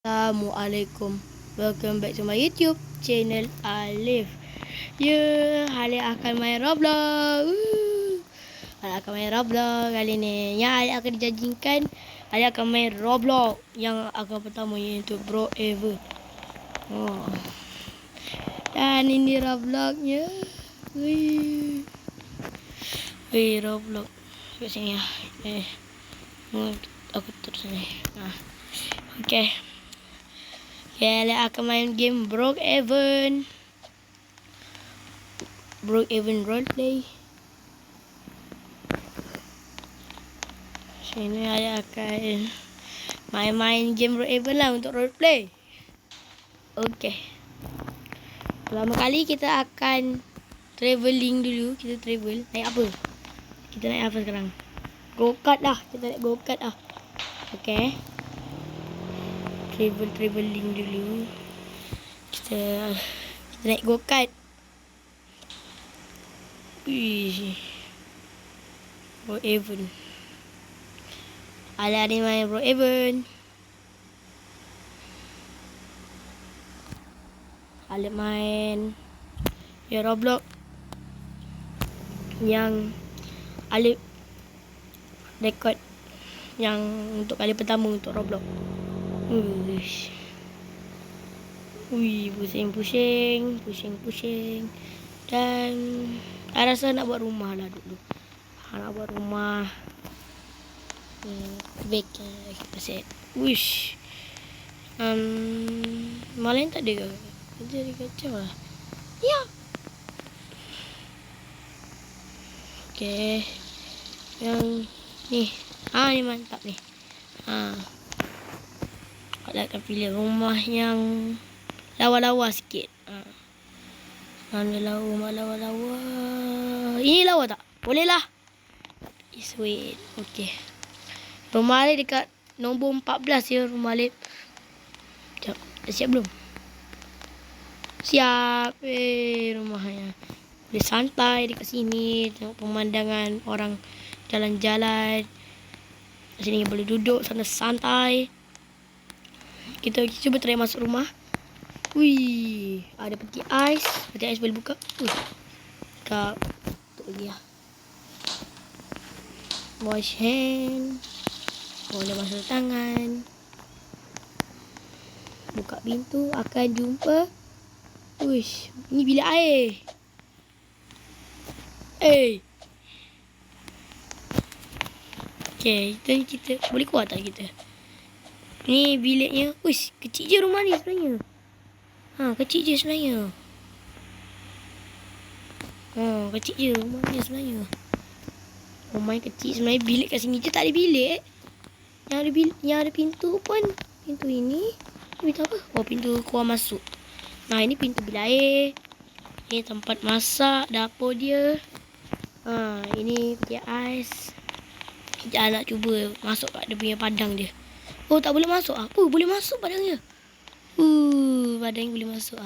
Assalamualaikum. Welcome back to my YouTube channel Alif. Alif akan main Roblox. Alif akan main Roblox kali ni. Yang Alif akan dijanjikan, Alif akan main Roblox yang akan pertama, iaitu Bro Ever. Dan ini Robloxnya. Roblox kat sini lah. Aku terus ni. Okay, Alif akan main game Brookhaven Roleplay. Sini Alif akan main game Brookhaven lah untuk roleplay. Okay, pertama kali kita akan travelling dulu. Kita travel. Naik apa? Kita naik apa sekarang? Go-kart lah. Kita naik go-kart lah. Okay, travelling dulu. Kita naik go-kart. Brookhaven. Ada main Brookhaven. Ada main Roblox yang Alif record yang untuk kali pertama untuk Roblox. Pusing. Dan saya rasa nak buat rumah lah dulu. Nak buat rumah. Baik. Malah tak ada ke? Jadi kacau lah. Ya. Okay. Yang ni. Ni mantap ni. Kalau akan pilih rumah yang lawa-lawa sikit. Rumah lawa-lawa. Ini lawa tak? Boleh lah. Sweet. Okay. Rumah Alif dekat nombor 14 ya. Rumah Alif. Sekejap. Dah siap belum? Siap. Rumahnya. Boleh santai dekat sini. Tengok pemandangan orang jalan-jalan. Sini boleh duduk sana santai. Kita cuba try masuk rumah. Ada peti ais. Peti ais boleh buka. Buka. Tutup lagi lah. Wash hand. Boleh basuh tangan. Buka pintu. Akan jumpa. Ini bilik air. Okay, kita boleh keluar tak kita? Ni biliknya. Kecil je rumah ni sebenarnya. Kecil je sebenarnya. Kecil je rumah ni sebenarnya. Rumah yang kecil sebenarnya. Bilik kat sini je tak ada bilik. Yang ada pintu pun. Pintu ini. Pintu apa? Pintu keluar masuk. Ini pintu bilik air. Ini tempat masak. Dapur dia. Ini peti ais. Kita nak cuba masuk kat dia punya padang dia. Tak boleh masuk. Boleh masuk padangnya. Padang boleh masuk.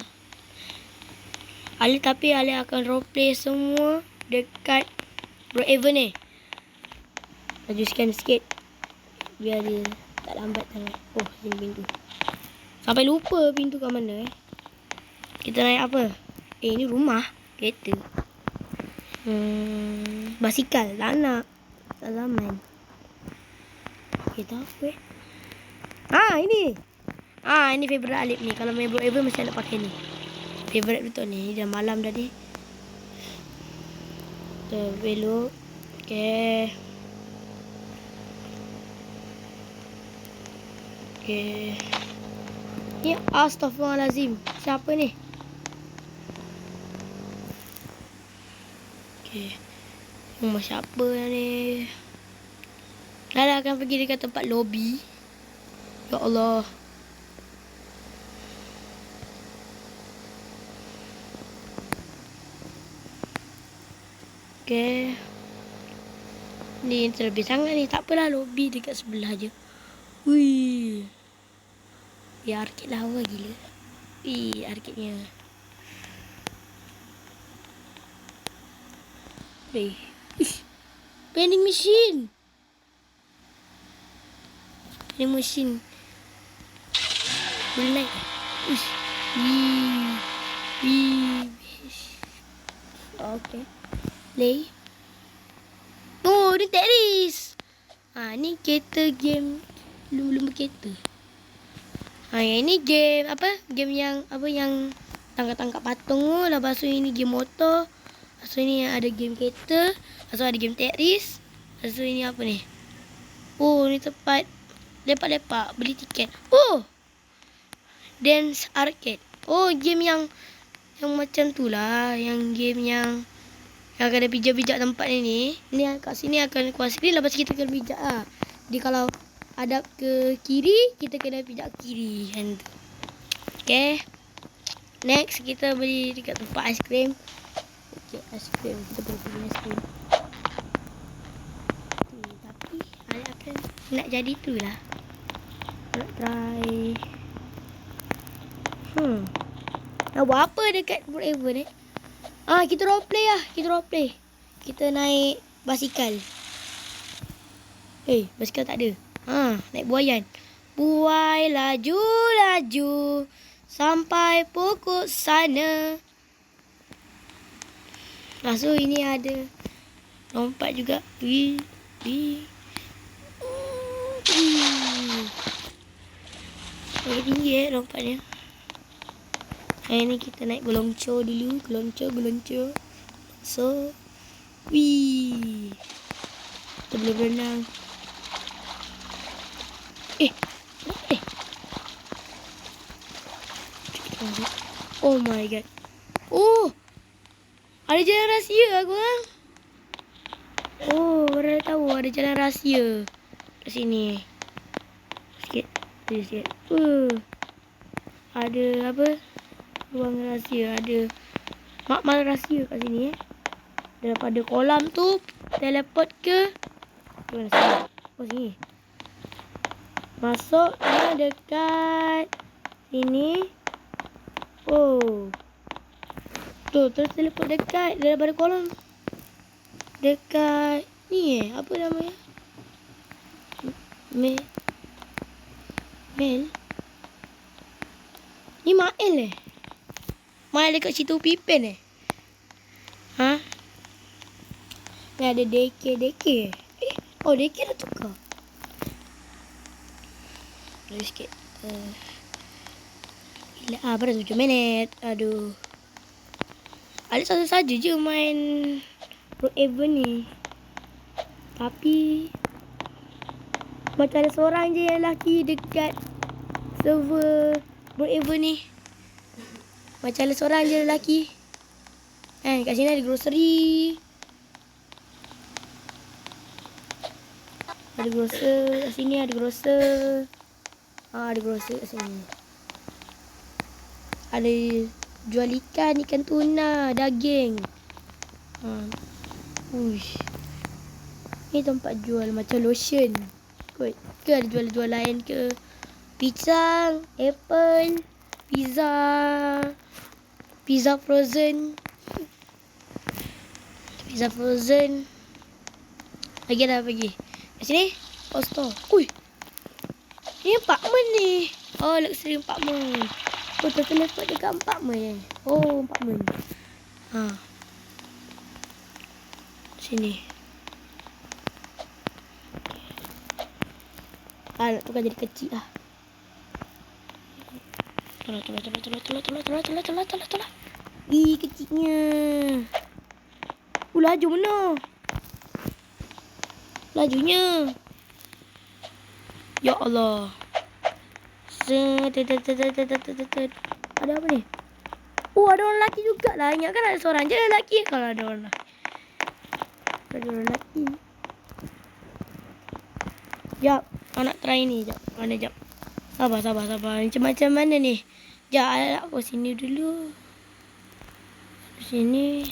Tapi Alif akan roleplay semua dekat Brookhaven ni. Laju scan sikit. Biar dia tak lambat sangat. Sini pintu. Sampai lupa pintu kat mana. Kita naik apa? Ini rumah. Kereta. Basikal. Tak nak. Tak zaman. Kita apa? Ini. Ini favourite Alif ni. Kalau main Brookhaven mesti nak pakai ni. Favourite betul ni. Dah malam dah ni. Kita belok. Okay. Ni astaghfirullahalazim. Siapa ni? Rumah siapa ni? Lala akan pergi dekat tempat lobby. Ya Allah. Ni terlebih sangat ni. Tak apalah, lobby dekat sebelah je. Arcade lawa gila. Arcade-nya. Vending machine. Boleh naik. Uish. Wih. Wih. Okay. Play. Oh, ni Tetris. Ni kereta game lumba-lumba kereta. Yang ni game apa? Game yang tangkap-tangkap patung tu. Lepas tu ini game motor. Lepas tu ni ada game kereta. Lepas tu ada game Tetris. Lepas tu ini apa ni? Oh, ni tempat lepak-lepak beli tiket. Oh. Dance arcade. Oh, game yang macam tu lah. Yang game yang kena pijak-pijak tempat ni. Ni kat sini akan keluar skrin. Lepas kita kena pijak lah. Jadi kalau hadap ke kiri, kita kena pijak kiri. Macam tu. Okay. Next, kita beli dekat tempat aiskrim. Okay, aiskrim. Kita pergi beli aiskrim. Tapi, I akan nak jadi tu lah. Nak try. Nak buat apa dekat Forever ni? Kita roleplay lah. Kita naik basikal. Basikal tak ada. Naik buaian. Buai laju-laju sampai pokok sana. So ini ada lompat juga. Tinggi lompatnya. Ini kita naik geloncor dulu. Geloncor. So, wih. Kita boleh berenang. Oh my god. Oh, ada jalan rahsia korang. Oh, baru tahu ada jalan rahsia kat sini. Sikit. Ada apa? Ruang rahsia. Ada makmal rahsia kat sini. Daripada kolam tu teleport ke mana sini? Oh, sini. Masuknya dekat sini. Oh. Tu terus teleport dekat daripada kolam. Dekat ni apa namanya? Mel. Ni Mael Mael dekat situ Pipen Ni ada deke. Oh, deke dah tukar. Lagi sikit. Baru 7 minit. Aduh. Alex saja je main Forever ni. Tapi macam ada seorang je yang lelaki dekat server Forever ni. Macam ada seorang je lelaki. Kat sini ada grocery. Ada grocer. Kat sini ada grocer. Ada grocer kat sini. Ada jual ikan tuna, daging. Ni tempat jual macam lotion. Kot. Ke ada jual-jual lain ke? Pisang, apple, pizza frozen. Lagi ada apa lagi? Kat sini? Oh, store. Ni apartment ni. Oh, luxury apartment. Oh, terteleport dekat apartment. Oh, apartment. Sini. Nak tukar jadi kecil lah. Tolak. Kecilnya. Laju mana? Lajunya. Ya Allah. Ada apa ni? Oh, ada orang lelaki jugalah. Ingat kan ada seorang je lelaki. Kalau ada orang lelaki. Jap. Nak try ni. Jap. Sabar. Macam mana ni? Jap. Aku sini dulu. Sini.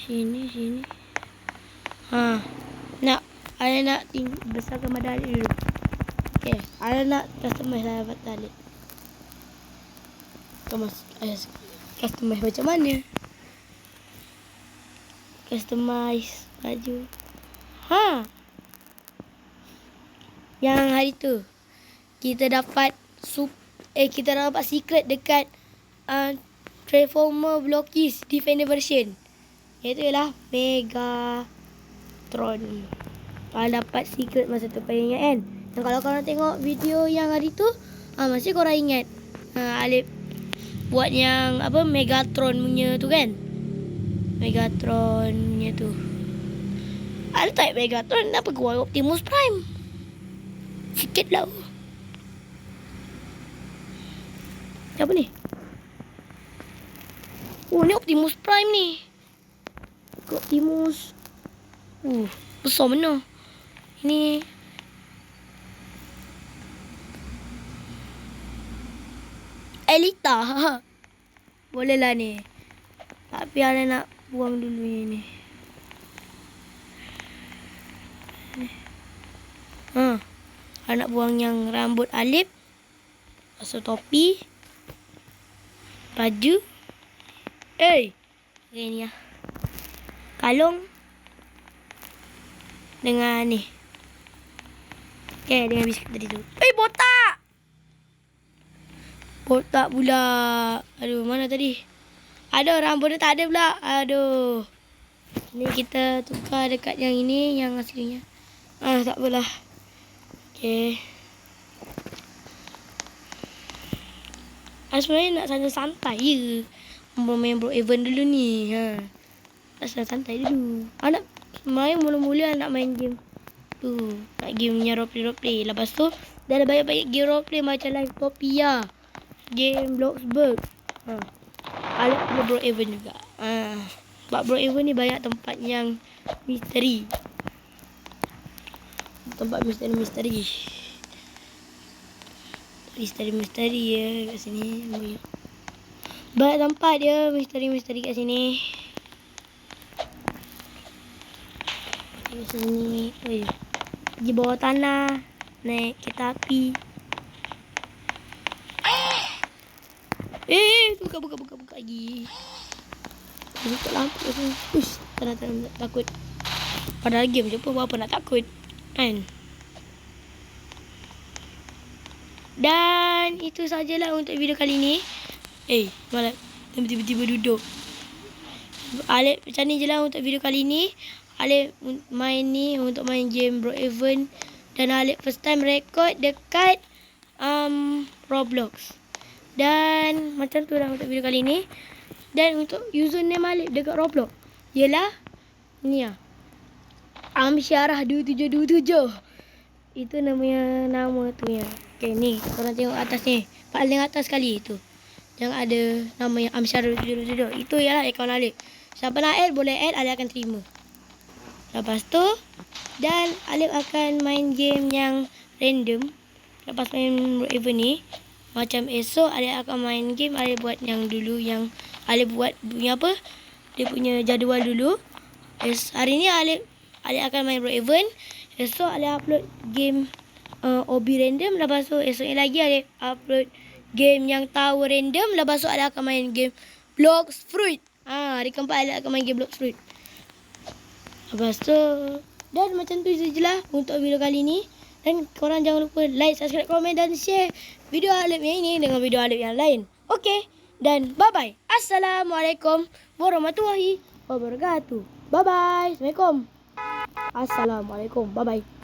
Nak. Ada nak besarkan badan dulu. Okay. Ada nak customize lah avatar ni. Customize macam mana? Customize baju. Yang hari tu kita dapat kita dapat secret dekat Transformer Blockies Defender version. Iaitu ialah Megatron. Dapat secret masa tu, payah ingat kan. Dan kalau korang tengok video yang hari tu, masih korang ingat Alip buat yang Megatron punya tu kan. Megatron punya tu. Ada tak Megatron, kenapa keluar Optimus Prime? Sikit lah. Apa ni? Oh, ni Optimus Prime ni. Optimus. Besar mana? Ini Elita. Boleh lah ni. Tapi ada nak buang dulu ni. Nak buang yang rambut Alip. Pasal topi. Baju. Ni lah. Kalung. Dengan ni. Dengan biskut tadi tu. Botak! Botak pula. Aduh, mana tadi? Aduh, rambut dia tak ada pula. Aduh. Ni kita tukar dekat yang ini, yang aslinya. Tak apalah. Sebenarnya nak santai-santai je. Main Brookhaven dulu ni. Nak santai dulu. Nak main mula-mula nak main game tu. Nak game punya roleplay. Lepas tu dah ada banyak-banyak game roleplay macam Livetopia, game Bloxburg. Ada Brookhaven juga. Sebab Brookhaven ni banyak tempat yang misteri. Tempat misteri. Misteri ya kat sini. Banyak tempat dia misteri kat sini. Kat sini. Di bawah tanah. Naik kereta api. Buka lagi. Buka lampu kat sini. Tak takut. Padahal game je pun apa nak takut. Kan? Dan itu sajalah untuk video kali ni. Malah tiba-tiba duduk. Alip macam ni je lah untuk video kali ni. Alip main ni untuk main game Brookhaven. Dan Alip first time record dekat Roblox. Dan macam tu lah untuk video kali ni. Dan untuk username Alip dekat Roblox ialah ni lah, Amsyarah 2727. Itu nama tu ya. Ni korang tengok atas ni, paling atas sekali tu yang ada nama yang Amsyarah 2727. Itu ialah akaun Alip. Siapa nak add boleh add, Alip akan terima. Lepas tu dan Alip akan main game yang random. Lepas main Brookhaven ni, macam esok Alip akan main game Alip buat yang dulu, yang Alip buat punya dia punya jadual dulu. Hari ni Alip akan main Brookhaven. Esok Alip upload game Obi random. Lepas tu esoknya lagi Alip upload game yang Tower random. Lepas tu Alip akan main game Bloxfruit. Hari keempat Alip akan main game Bloxfruit. Lepas tu dan macam tu sajalah untuk video kali ni. Dan korang jangan lupa like, subscribe, komen dan share video Alip yang ini dengan video Alip yang lain. Okey. Dan bye-bye. Assalamualaikum warahmatullahi wabarakatuh. Bye-bye. Assalamualaikum. Assalamualaikum. Bye-bye.